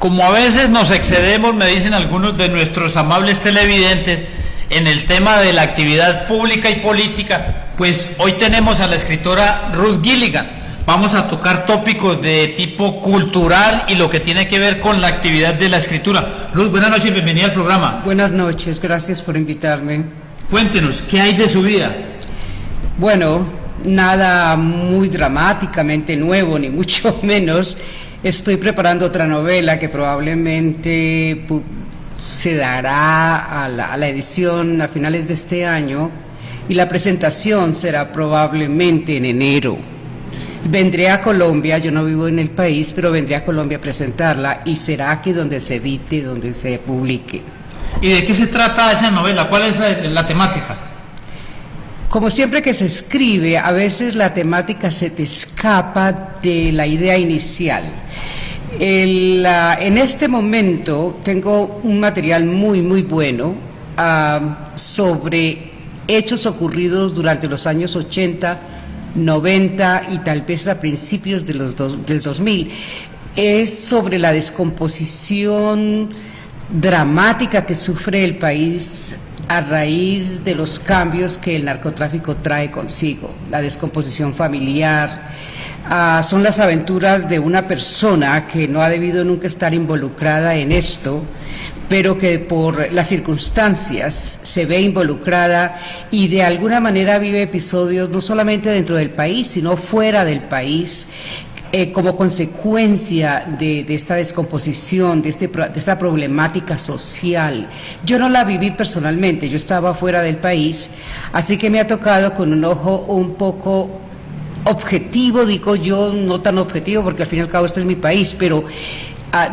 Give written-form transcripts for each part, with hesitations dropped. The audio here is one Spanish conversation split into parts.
como a veces nos excedemos, me dicen algunos de nuestros amables televidentes, en el tema de la actividad pública y política, pues hoy tenemos a la escritora Ruth Gilligan. Vamos a tocar tópicos de tipo cultural y lo que tiene que ver con la actividad de la escritura. Ruth, buenas noches, bienvenida al programa. Buenas noches, gracias por invitarme. Cuéntenos, ¿qué hay de su vida? Bueno, nada muy dramáticamente nuevo, ni mucho menos. Estoy preparando otra novela que probablemente se dará a la edición a finales de este año y la presentación será probablemente en enero. Vendré a Colombia, yo no vivo en el país, pero vendré a Colombia a presentarla y será aquí donde se edite, donde se publique. ¿Y de qué se trata esa novela? ¿Cuál es la temática? Como siempre que se escribe, a veces la temática se te escapa de la idea inicial. En este momento tengo un material muy bueno sobre hechos ocurridos durante los años 80, 90 y tal vez a principios de del 2000. Es sobre la descomposición dramática que sufre el país a raíz de los cambios que el narcotráfico trae consigo, la descomposición familiar. Son las aventuras de una persona que no ha debido nunca estar involucrada en esto, pero que por las circunstancias se ve involucrada y de alguna manera vive episodios no solamente dentro del país, sino fuera del país, como consecuencia de esta descomposición, de esta problemática social. Yo no la viví personalmente, yo estaba fuera del país, así que me ha tocado con un ojo un poco objetivo, digo yo, no tan objetivo porque al fin y al cabo este es mi país, pero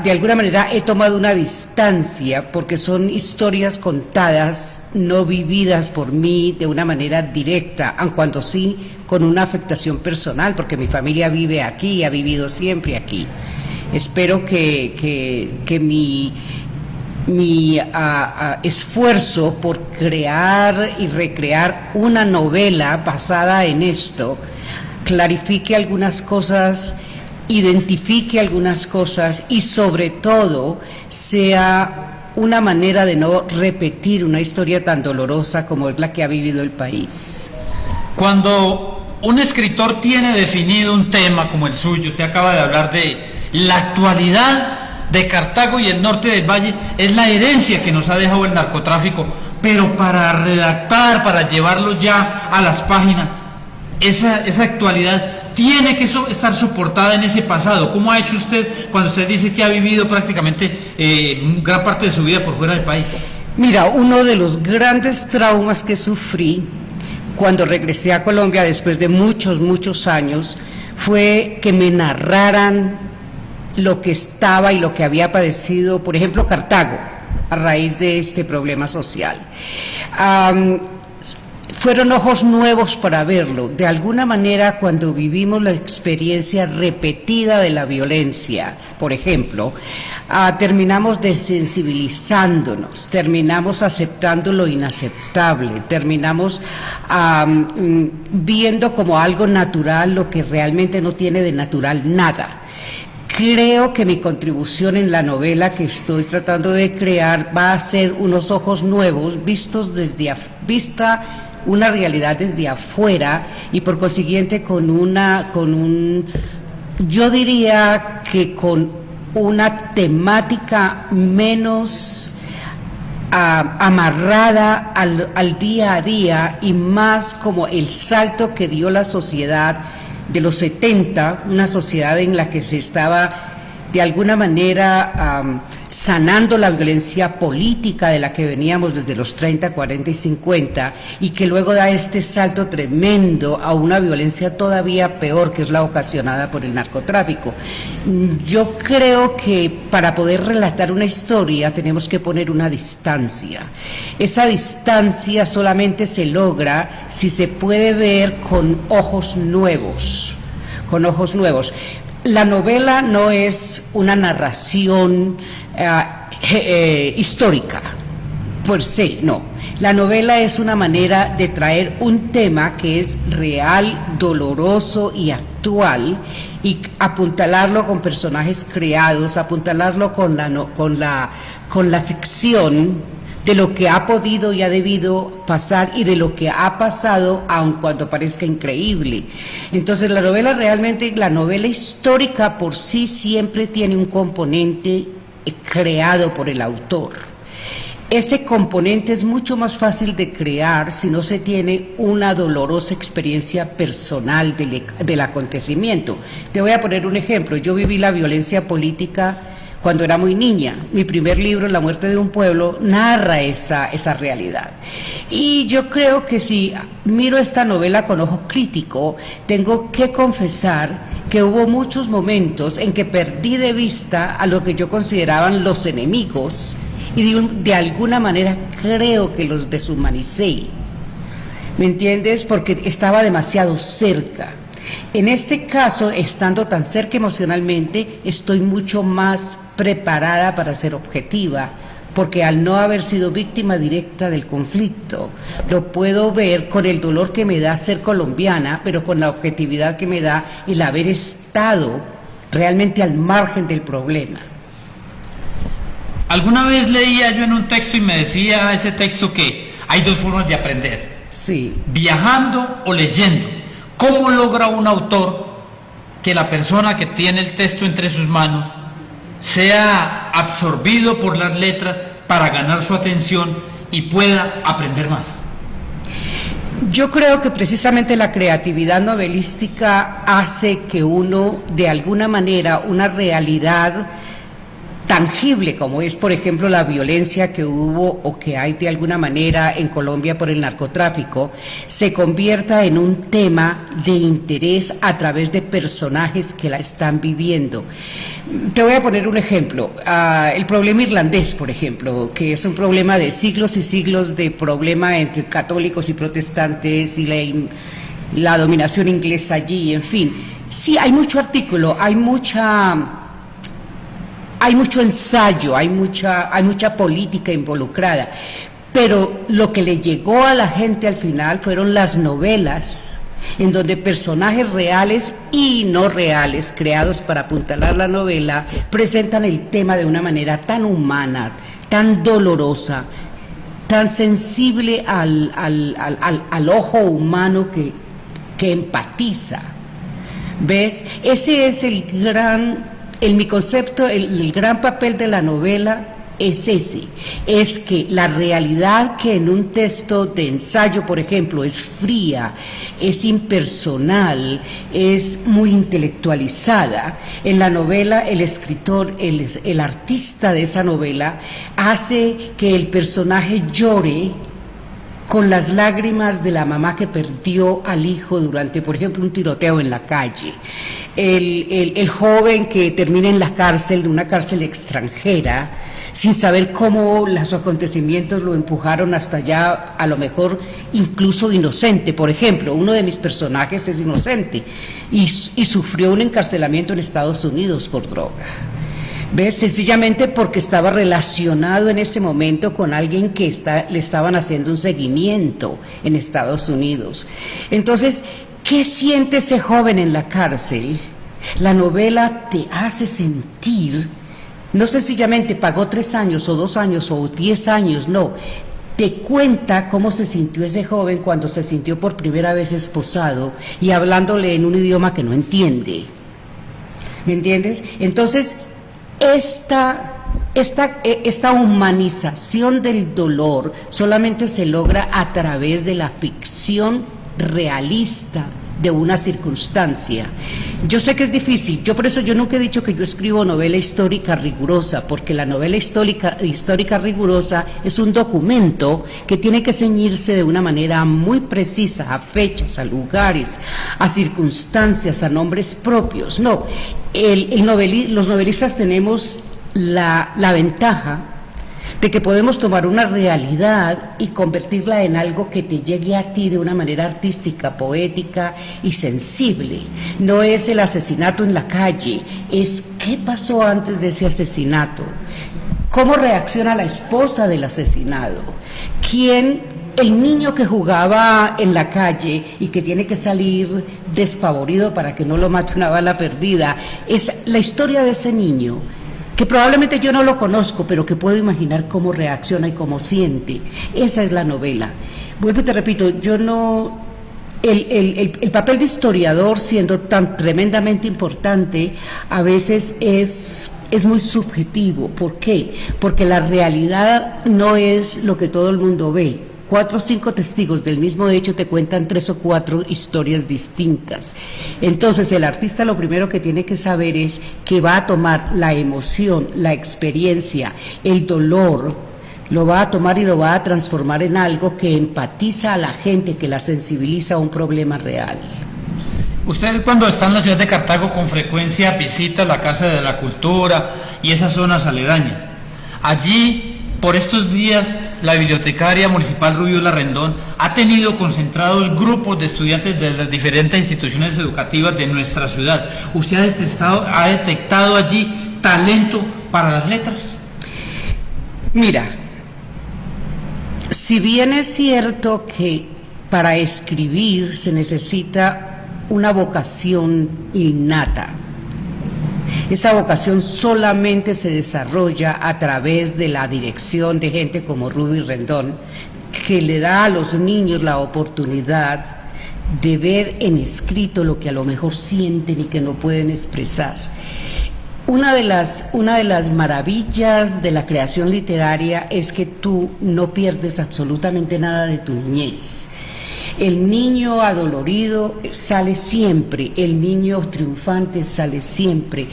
de alguna manera he tomado una distancia porque son historias contadas, no vividas por mí de una manera directa, aun cuando sí con una afectación personal, porque mi familia vive aquí y ha vivido siempre aquí. Espero que mi esfuerzo por crear y recrear una novela basada en esto clarifique algunas cosas, identifique algunas cosas y sobre todo sea una manera de no repetir una historia tan dolorosa como es la que ha vivido el país. Cuando un escritor tiene definido un tema como el suyo, usted acaba de hablar de la actualidad de Cartago y el norte del Valle, es la herencia que nos ha dejado el narcotráfico, pero para redactar, para llevarlo ya a las páginas, esa actualidad tiene que estar soportada en ese pasado. ¿Cómo ha hecho usted cuando usted dice que ha vivido prácticamente gran parte de su vida por fuera del país? Mira, uno de los grandes traumas que sufrí cuando regresé a Colombia después de muchos años fue que me narraran lo que estaba y lo que había padecido, por ejemplo, Cartago, a raíz de este problema social. Fueron ojos nuevos para verlo. De alguna manera, cuando vivimos la experiencia repetida de la violencia, por ejemplo, terminamos desensibilizándonos, terminamos aceptando lo inaceptable, terminamos viendo como algo natural lo que realmente no tiene de natural nada. Creo que mi contribución en la novela que estoy tratando de crear va a ser unos ojos nuevos, vista una realidad desde afuera y por consiguiente yo diría que con una temática menos amarrada al día a día y más como el salto que dio la sociedad de los 70, una sociedad en la que se estaba de alguna manera sanando la violencia política de la que veníamos desde los 30, 40 y 50 y que luego da este salto tremendo a una violencia todavía peor que es la ocasionada por el narcotráfico. Yo creo que para poder relatar una historia tenemos que poner una distancia. Esa distancia solamente se logra si se puede ver con ojos nuevos, La novela no es una narración histórica, per se, no. La novela es una manera de traer un tema que es real, doloroso y actual y apuntalarlo con personajes creados, apuntalarlo con la ficción de lo que ha podido y ha debido pasar y de lo que ha pasado, aun cuando parezca increíble. Entonces la novela histórica por sí siempre tiene un componente creado por el autor. Ese componente es mucho más fácil de crear si no se tiene una dolorosa experiencia personal del acontecimiento. Te voy a poner un ejemplo. Yo viví la violencia política cuando era muy niña. Mi primer libro, La muerte de un pueblo, narra esa realidad. Y yo creo que si miro esta novela con ojo crítico, tengo que confesar que hubo muchos momentos en que perdí de vista a lo que yo consideraban los enemigos y de alguna manera creo que los deshumanicé. ¿Me entiendes? Porque estaba demasiado cerca. En este caso, estando tan cerca emocionalmente, estoy mucho más preparada para ser objetiva, porque al no haber sido víctima directa del conflicto, lo puedo ver con el dolor que me da ser colombiana, pero con la objetividad que me da el haber estado realmente al margen del problema. Alguna vez leía yo en un texto y me decía ese texto que hay dos formas de aprender. Sí. Viajando o leyendo. ¿Cómo logra un autor que la persona que tiene el texto entre sus manos sea absorbido por las letras para ganar su atención y pueda aprender más? Yo creo que precisamente la creatividad novelística hace que uno, de alguna manera, una realidad tangible como es, por ejemplo, la violencia que hubo o que hay de alguna manera en Colombia por el narcotráfico, se convierta en un tema de interés a través de personajes que la están viviendo. Te voy a poner un ejemplo, el problema irlandés, por ejemplo, que es un problema de siglos y siglos de problema entre católicos y protestantes y la dominación inglesa allí, en fin. Sí, hay mucho artículo, hay mucho ensayo, hay mucha política involucrada, pero lo que le llegó a la gente al final fueron las novelas, en donde personajes reales y no reales, creados para apuntalar la novela, presentan el tema de una manera tan humana, tan dolorosa, tan sensible al ojo humano que empatiza. ¿Ves? Ese es en mi concepto, el gran papel de la novela es ese, es que la realidad que en un texto de ensayo, por ejemplo, es fría, es impersonal, es muy intelectualizada, en la novela el escritor, el artista de esa novela, hace que el personaje llore con las lágrimas de la mamá que perdió al hijo durante, por ejemplo, un tiroteo en la calle. El joven que termina en la cárcel, de una cárcel extranjera, sin saber cómo los acontecimientos lo empujaron hasta allá, a lo mejor incluso inocente. Por ejemplo, uno de mis personajes es inocente y sufrió un encarcelamiento en Estados Unidos por droga. ¿Ves? Sencillamente porque estaba relacionado en ese momento con alguien que le estaban haciendo un seguimiento en Estados Unidos. Entonces, ¿qué siente ese joven en la cárcel? La novela te hace sentir, no sencillamente pagó 3 años o 2 años o 10 años, no. Te cuenta cómo se sintió ese joven cuando se sintió por primera vez esposado y hablándole en un idioma que no entiende. ¿Me entiendes? Entonces, esta humanización del dolor solamente se logra a través de la ficción realista de una circunstancia. Yo sé que es difícil, por eso yo nunca he dicho que yo escribo novela histórica rigurosa, porque la novela histórica rigurosa es un documento que tiene que ceñirse de una manera muy precisa a fechas, a lugares, a circunstancias, a nombres propios. No, los novelistas tenemos la ventaja de que podemos tomar una realidad y convertirla en algo que te llegue a ti de una manera artística, poética y sensible. No es el asesinato en la calle, es qué pasó antes de ese asesinato, cómo reacciona la esposa del asesinado, quién el niño que jugaba en la calle y que tiene que salir desfavorido para que no lo mate una bala perdida, es la historia de ese niño, que probablemente yo no lo conozco, pero que puedo imaginar cómo reacciona y cómo siente. Esa es la novela. Vuelvo y te repito, yo no... El papel de historiador, siendo tan tremendamente importante, a veces es muy subjetivo. ¿Por qué? Porque la realidad no es lo que todo el mundo ve. 4 o 5 testigos del mismo hecho te cuentan 3 o 4 historias distintas. Entonces el artista lo primero que tiene que saber es que va a tomar la emoción, la experiencia, el dolor, lo va a tomar y lo va a transformar en algo que empatiza a la gente, que la sensibiliza a un problema real. Usted, cuando está en la ciudad de Cartago, con frecuencia visita la Casa de la Cultura y esas zonas aledañas. Allí, por estos días, la bibliotecaria municipal Rubiola Rendón ha tenido concentrados grupos de estudiantes de las diferentes instituciones educativas de nuestra ciudad. ¿Usted ha detectado allí talento para las letras? Mira, si bien es cierto que para escribir se necesita una vocación innata, esa vocación solamente se desarrolla a través de la dirección de gente como Ruby Rendón, que le da a los niños la oportunidad de ver en escrito lo que a lo mejor sienten y que no pueden expresar. Una de las maravillas de la creación literaria es que tú no pierdes absolutamente nada de tu niñez. El niño adolorido sale siempre, el niño triunfante sale siempre.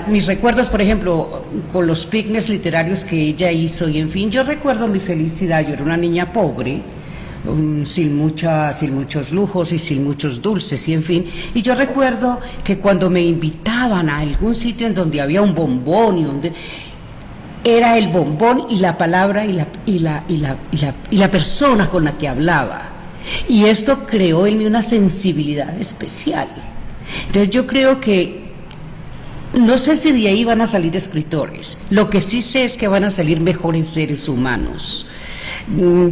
Mis recuerdos, por ejemplo, con los picnics literarios que ella hizo, y en fin, yo recuerdo mi felicidad. Yo era una niña pobre, sin muchos lujos y sin muchos dulces, y en fin, y yo recuerdo que cuando me invitaban a algún sitio en donde había un bombón, y donde era el bombón y la palabra y la persona con la que hablaba, y esto creó en mí una sensibilidad especial. Entonces yo creo que, no sé si de ahí van a salir escritores, lo que sí sé es que van a salir mejores seres humanos.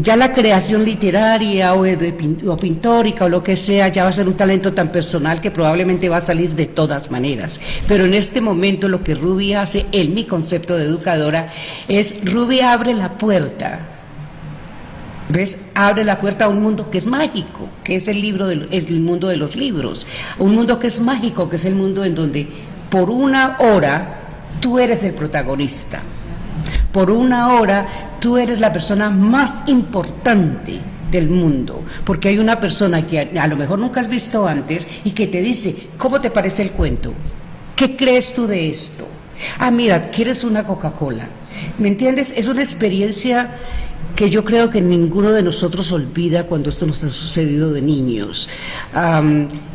Ya la creación literaria o pintórica o lo que sea ya va a ser un talento tan personal que probablemente va a salir de todas maneras, pero en este momento lo que Ruby hace, en mi concepto de educadora, es Ruby abre la puerta, ¿ves? Abre la puerta a un mundo que es mágico, que es el mundo de los libros, un mundo que es mágico, que es el mundo en donde por una hora tú eres el protagonista. Por una hora tú eres la persona más importante del mundo, porque hay una persona que a lo mejor nunca has visto antes y que te dice, ¿cómo te parece el cuento? ¿Qué crees tú de esto? Ah, mira, ¿quieres una Coca-Cola? ¿Me entiendes? Es una experiencia que yo creo que ninguno de nosotros olvida cuando esto nos ha sucedido de niños.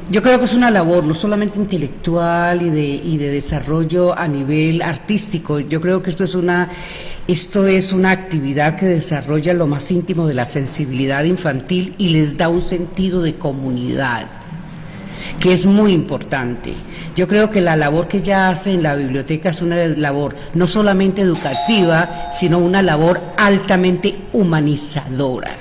Yo creo que es una labor no solamente intelectual y de desarrollo a nivel artístico. Yo creo que esto es una actividad que desarrolla lo más íntimo de la sensibilidad infantil y les da un sentido de comunidad, que es muy importante. Yo creo que la labor que ella hace en la biblioteca es una labor no solamente educativa, sino una labor altamente humanizadora.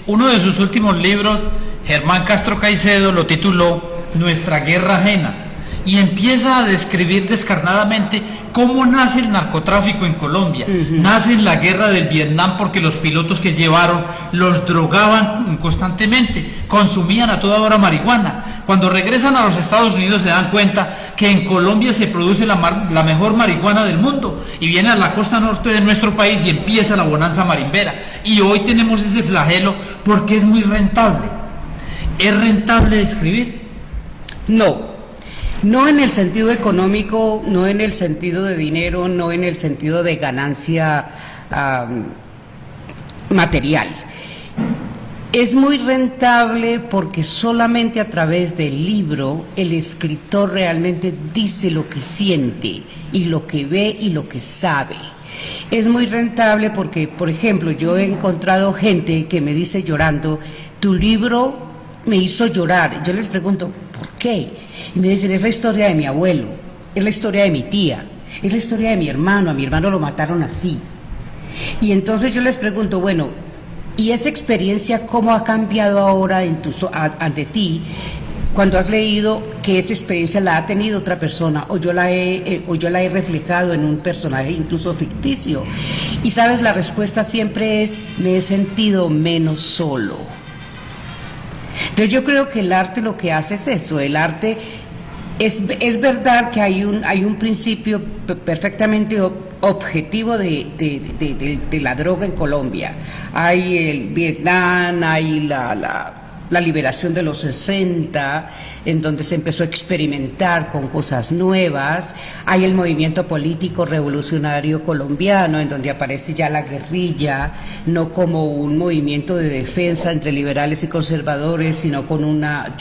Uno de sus últimos libros, Germán Castro Caicedo, lo tituló Nuestra Guerra Ajena, y empieza a describir descarnadamente cómo nace el narcotráfico en Colombia. Nace en la guerra del Vietnam porque los pilotos que llevaron los drogaban constantemente, consumían a toda hora marihuana. Cuando regresan a los Estados Unidos se dan cuenta que en Colombia se produce la mejor marihuana del mundo, y viene a la costa norte de nuestro país y empieza la bonanza marimbera. Y hoy tenemos ese flagelo porque es muy rentable. ¿Es rentable escribir? No en el sentido económico, no en el sentido de dinero, no en el sentido de ganancia material. Es muy rentable porque solamente a través del libro el escritor realmente dice lo que siente y lo que ve y lo que sabe. Es muy rentable porque, por ejemplo, yo he encontrado gente que me dice llorando, tu libro me hizo llorar. Yo les pregunto, ¿por qué? Y me dicen, es la historia de mi abuelo, es la historia de mi tía, es la historia de mi hermano, a mi hermano lo mataron así. Y entonces yo les pregunto, bueno, ¿y esa experiencia cómo ha cambiado ahora ante ti? Cuando has leído que esa experiencia la ha tenido otra persona o yo la he reflejado en un personaje incluso ficticio. Y sabes, la respuesta siempre es: me he sentido menos solo. Entonces yo creo que el arte lo que hace es eso. El arte es verdad que hay un principio perfectamente objetivo de la droga en Colombia. Hay el Vietnam, hay la liberación de los 60, en donde se empezó a experimentar con cosas nuevas. Hay el movimiento político revolucionario colombiano, en donde aparece ya la guerrilla, no como un movimiento de defensa entre liberales y conservadores, sino con una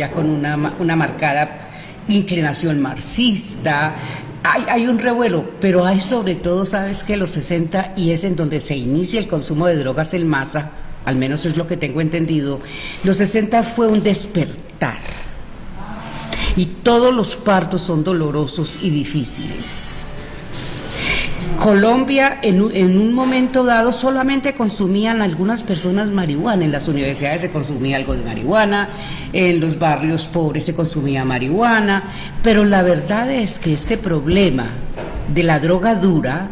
marcada inclinación marxista. Hay un revuelo, pero hay sobre todo, ¿sabes qué? Los 60, y es en donde se inicia el consumo de drogas en masa, al menos es lo que tengo entendido. Los 60 fue un despertar, y todos los partos son dolorosos y difíciles. Colombia en un momento dado solamente consumían algunas personas marihuana. En las universidades se consumía algo de marihuana, en los barrios pobres se consumía marihuana, pero la verdad es que este problema de la droga dura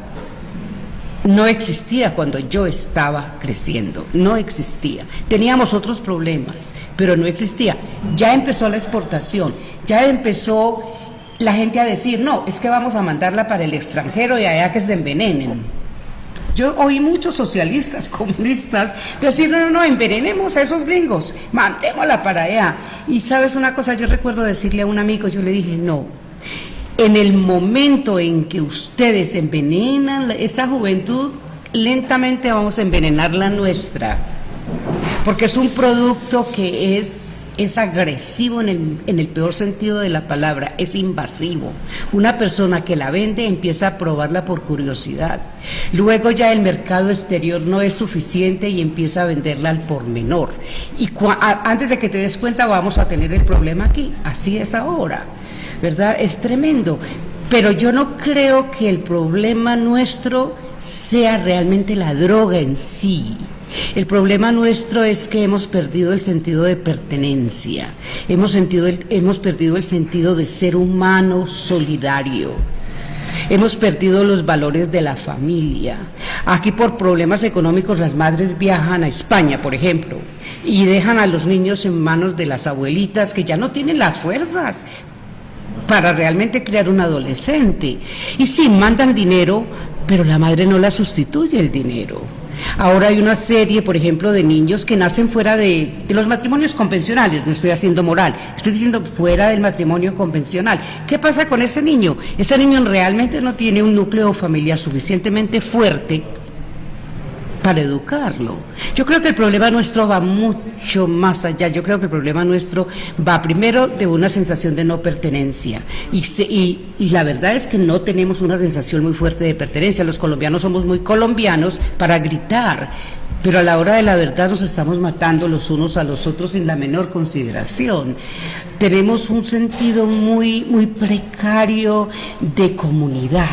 no existía cuando yo estaba creciendo, no existía. Teníamos otros problemas, pero no existía. Ya empezó la exportación, ya empezó la gente a decir: no, es que vamos a mandarla para el extranjero y allá que se envenenen. Yo oí muchos socialistas, comunistas decir: no, envenenemos a esos gringos, mandémosla para allá. Y sabes una cosa, yo recuerdo decirle a un amigo, yo le dije: no, en el momento en que ustedes envenenan esa juventud, lentamente vamos a envenenar la nuestra, porque es un producto que es agresivo en el peor sentido de la palabra, es invasivo. Una persona que la vende empieza a probarla por curiosidad, luego ya el mercado exterior no es suficiente y empieza a venderla al por menor, y antes de que te des cuenta vamos a tener el problema aquí. Así es ahora, ¿verdad? Es tremendo, pero yo no creo que el problema nuestro sea realmente la droga en sí. El problema nuestro es que hemos perdido el sentido de pertenencia, hemos perdido el sentido de ser humano solidario, hemos perdido los valores de la familia. Aquí por problemas económicos las madres viajan a España, por ejemplo, y dejan a los niños en manos de las abuelitas que ya no tienen las fuerzas para realmente criar un adolescente. Y sí, mandan dinero, pero la madre no la sustituye el dinero. Ahora hay una serie, por ejemplo, de niños que nacen fuera de los matrimonios convencionales. No estoy haciendo moral, estoy diciendo fuera del matrimonio convencional. ¿Qué pasa con ese niño? Ese niño realmente no tiene un núcleo familiar suficientemente fuerte para educarlo. Yo creo que el problema nuestro va mucho más allá. Yo creo que el problema nuestro va primero de una sensación de no pertenencia, y la verdad es que no tenemos una sensación muy fuerte de pertenencia. Los colombianos somos muy colombianos para gritar, pero a la hora de la verdad nos estamos matando los unos a los otros sin la menor consideración. Tenemos un sentido muy precario de comunidad.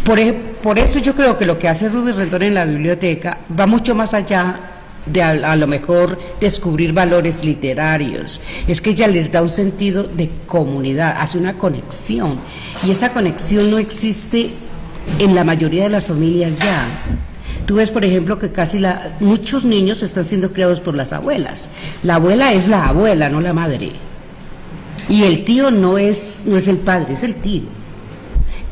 Por eso yo creo que lo que hace Ruby Rendón en la biblioteca va mucho más allá de a lo mejor descubrir valores literarios. Es que ella les da un sentido de comunidad, hace una conexión, y esa conexión no existe en la mayoría de las familias ya. Tú ves, por ejemplo, que muchos niños están siendo criados por las abuelas. La abuela es la abuela, no la madre. Y el tío no es el padre, es el tío.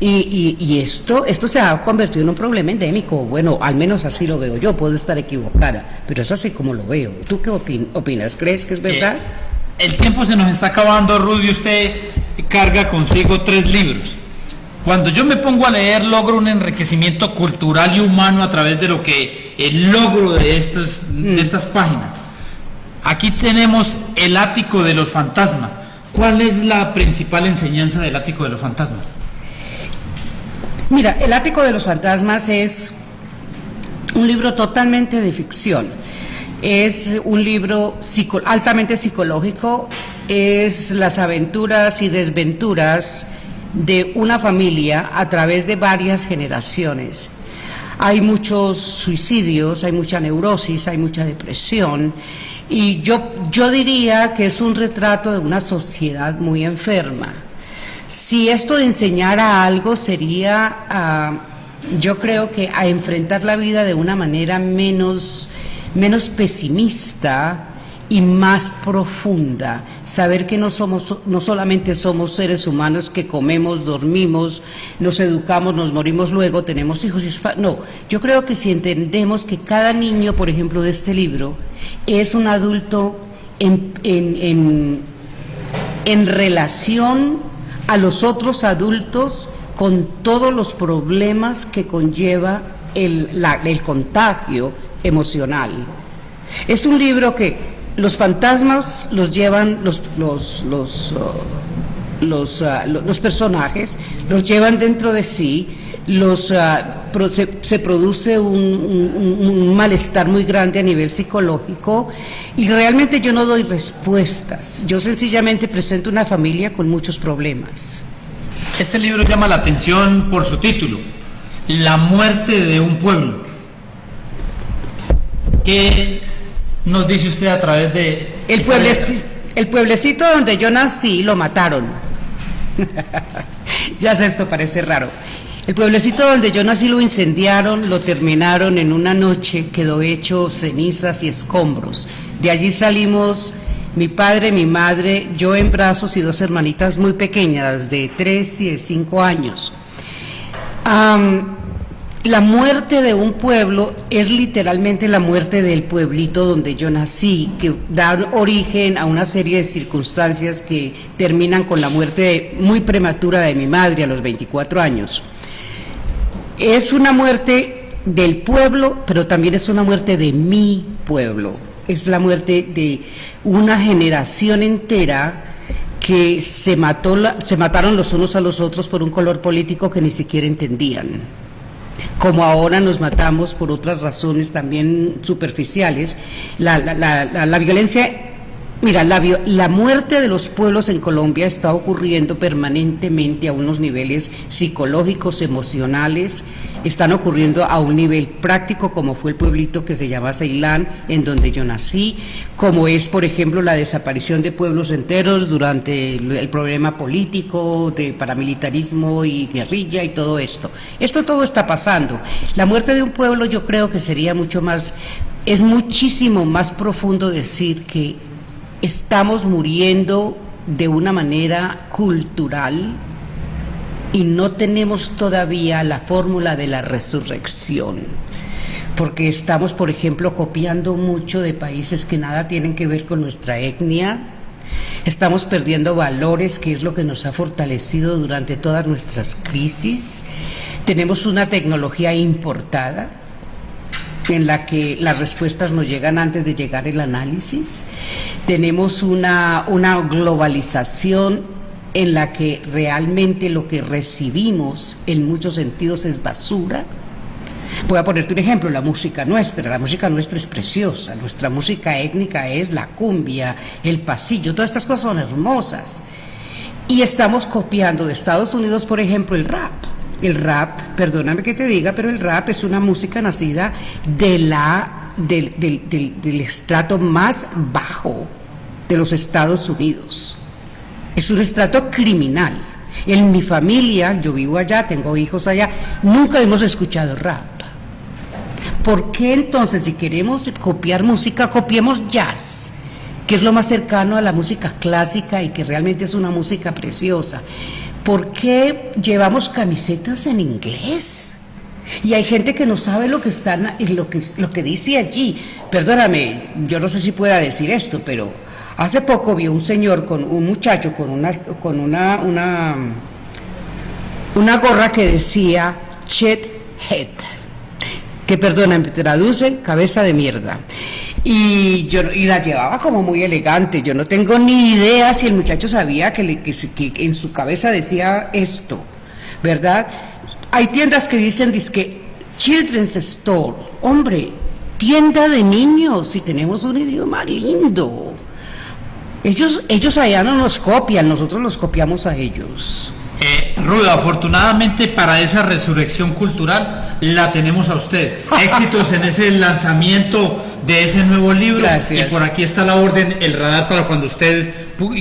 Y esto se ha convertido en un problema endémico. Bueno, al menos así lo veo yo, puedo estar equivocada, pero es así como lo veo. ¿Tú qué opinas? ¿Crees que es verdad? El tiempo se nos está acabando, Rudy. Usted carga consigo 3 libros. Cuando yo me pongo a leer, logro un enriquecimiento cultural y humano a través de lo que el logro de estas páginas. Aquí tenemos el ático de los fantasmas. ¿Cuál es la principal enseñanza del ático de los fantasmas? Mira, El ático de los fantasmas es un libro totalmente de ficción. Es un libro altamente psicológico, es las aventuras y desventuras de una familia a través de varias generaciones. hay muchos suicidios, hay mucha neurosis, hay mucha depresión, y yo diría que es un retrato de una sociedad muy enferma. Si esto enseñara algo sería, yo creo que a enfrentar la vida de una manera menos pesimista y más profunda, saber que no solamente somos seres humanos que comemos, dormimos, nos educamos, nos morimos luego, tenemos hijos, no, yo creo que si entendemos que cada niño, por ejemplo, de este libro, es un adulto en relación a los otros adultos con todos los problemas que conlleva el contagio emocional. Es un libro que los fantasmas los llevan los personajes, los llevan dentro de sí, se produce un malestar muy grande a nivel psicológico, y realmente yo no doy respuestas, yo sencillamente presento una familia con muchos problemas. Este libro llama la atención por su título, La muerte de un pueblo. ¿Qué nos dice usted a través de el pueblecito donde yo nací lo mataron? Ya sé, esto parece raro. El pueblecito donde yo nací lo incendiaron, lo terminaron en una noche, quedó hecho cenizas y escombros. De allí salimos mi padre, mi madre, yo en brazos y dos hermanitas muy pequeñas, de 3 y de 5 años. La muerte de un pueblo es literalmente la muerte del pueblito donde yo nací, que da origen a una serie de circunstancias que terminan con la muerte muy prematura de mi madre a los 24 años. Es una muerte del pueblo, pero también es una muerte de mi pueblo. Es la muerte de una generación entera que se mataron los unos a los otros por un color político que ni siquiera entendían. Como ahora nos matamos por otras razones también superficiales. La violencia, mira, la muerte de los pueblos en Colombia está ocurriendo permanentemente a unos niveles psicológicos, emocionales, están ocurriendo a un nivel práctico, como fue el pueblito que se llama Ceilán, en donde yo nací, como es, por ejemplo, la desaparición de pueblos enteros durante el problema político, de paramilitarismo y guerrilla y todo esto. Esto todo está pasando. La muerte de un pueblo yo creo que sería es muchísimo más profundo decir que estamos muriendo de una manera cultural y no tenemos todavía la fórmula de la resurrección, porque estamos, por ejemplo, copiando mucho de países que nada tienen que ver con nuestra etnia, estamos perdiendo valores, que es lo que nos ha fortalecido durante todas nuestras crisis, tenemos una tecnología importada, en la que las respuestas nos llegan antes de llegar el análisis, tenemos una globalización en la que realmente lo que recibimos en muchos sentidos es basura. Voy a ponerte un ejemplo, la música nuestra es preciosa, nuestra música étnica es la cumbia, el pasillo, todas estas cosas son hermosas, y estamos copiando de Estados Unidos, por ejemplo, el rap. El rap, perdóname que te diga, pero el rap es una música nacida del estrato más bajo de los Estados Unidos. Es un estrato criminal. En mi familia, yo vivo allá, tengo hijos allá, nunca hemos escuchado rap. ¿Por qué entonces, si queremos copiar música, copiemos jazz, que es lo más cercano a la música clásica y que realmente es una música preciosa? ¿Por qué llevamos camisetas en inglés? Y hay gente que no sabe lo que dice allí. Perdóname, yo no sé si pueda decir esto, pero hace poco vi un muchacho con una gorra que decía "Shit head", que, perdóname, traduce cabeza de mierda. Y la llevaba como muy elegante. Yo no tengo ni idea si el muchacho sabía que en su cabeza decía esto, ¿verdad? Hay tiendas que dicen dizque Children's Store. Hombre, tienda de niños, si tenemos un idioma lindo. Ellos allá no nos copian, nosotros los copiamos a ellos. Ruda, afortunadamente para esa resurrección cultural la tenemos a usted. Éxitos en ese lanzamiento de ese nuevo libro. Gracias. Y por aquí está la orden, el radar, para cuando usted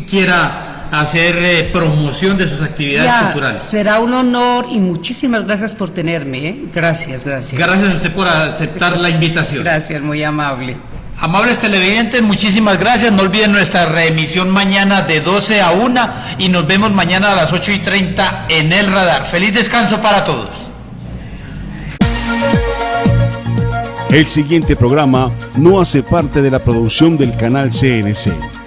quiera hacer promoción de sus actividades culturales. Será un honor y muchísimas gracias por tenerme, ¿eh? Gracias. Gracias a usted por aceptar la invitación. Gracias, muy amable. Amables televidentes, muchísimas gracias. No olviden nuestra reemisión mañana de 12 a 1 y nos vemos mañana a las 8:30 en El Radar. Feliz descanso para todos. El siguiente programa no hace parte de la producción del canal CNC.